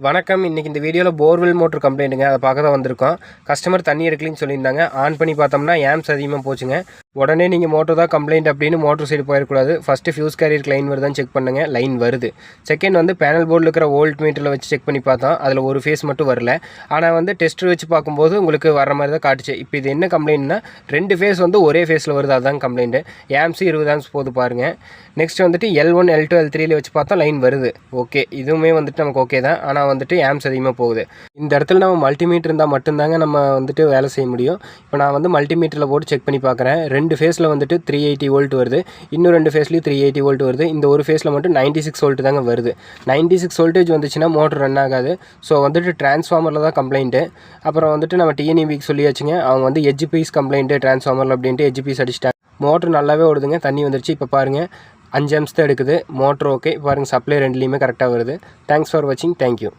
வணக்கம். இன்றைக்கி இந்த வீடியோவில் போர்வெல் மோட்ரு கம்ப்ளைண்ட்டுங்க. அதை பார்க்க தான் வந்திருக்கோம். கஸ்டமர் தண்ணி எடுக்கலின்னு சொல்லியிருந்தாங்க. ஆன் பண்ணி பார்த்தோம்னா ஆம்ஸ் அதிகமாக போச்சுங்க. உடனே நீங்கள் மோட்ரு தான் கம்ப்ளைண்ட் அப்படின்னு மோட்ரு சைடு போயிடக்கூடாது. ஃபஸ்ட்டு ஃபியூஸ் கேரியருக்கு லைன் வருதான்னு செக் பண்ணுங்கள். லைன் வருது. செகண்ட் வந்து பேனல் போர்டில் இருக்கிற வோல்ட் மீட்டரில் வச்சு செக் பண்ணி பார்த்தோம். அதில் ஒரு ஃபேஸ் மட்டும் வரல. ஆனால் வந்து டெஸ்டர் வச்சு பார்க்கும்போது உங்களுக்கு வர மாதிரி தான் காட்டுச்சு. இப்போ இது என்ன கம்ப்ளைண்ட்னா 2 ஃபேஸ் வந்து ஒரே ஃபேஸில் வருது. அதுதான் கம்ப்ளைண்ட்டு. ஆம்ஸ் 20 ஆம்ஸ் போது பாருங்கள். நெக்ஸ்ட் வந்துட்டு L1 L2 L3 வச்சு பார்த்தா லைன் வருது. ஓகே, இதுவுமே வந்துட்டு நமக்கு ஓகே தான். ஆனால் வந்துட்டு ஆம்ஸ் அதிகமாக போகுது. இந்த இடத்துல நம்ம மல்டிமீட்டர் இருந்தால் மட்டும்தாங்க நம்ம வந்துட்டு வேலை செய்ய முடியும். இப்போ நான் வந்து மல்டிமீட்டரில் போட்டு செக் பண்ணி பார்க்குறேன். 2 ஃபேஸில் வந்துட்டு 380 வோல்ட் வருது. இன்னும் 2 ஃபேஸ்லேயும் 380 வோல்ட் வருது. இந்த ஒரு ஃபேஸில் மட்டும் 96 வோல்ட் தாங்க வருது. 96 வோல்டேஜ் வந்துச்சுன்னா மோட்டர் ரன் ஆகாது. ஸோ வந்துட்டு டிரான்ஸ்ஃபார்மரில் தான் கம்ப்ளைண்ட்டு. அப்புறம் வந்துட்டு நம்ம டிஎன்இபிக்கு சொல்லியாச்சுங்க. அவங்க வந்து எட்ஜ் பீஸ் கம்ப்ளைண்ட்டு டிரான்ஸ்ஃபார்மரில் அப்படின்ட்டு எட்ஜ் பீஸ் அடிச்சிட்டாங்க. மோட்ரு நல்லாவே ஓடுதுங்க. தண்ணி வந்துருச்சு. இப்போ பாருங்கள் 5 ஆம்ஸ் தான் எடுக்குது. Motor okay. பாருங்கள் சப்ளை 2லேயுமே கரெக்டாக வருது. தேங்க்ஸ் ஃபார் வாட்சிங். தேங்க்யூ.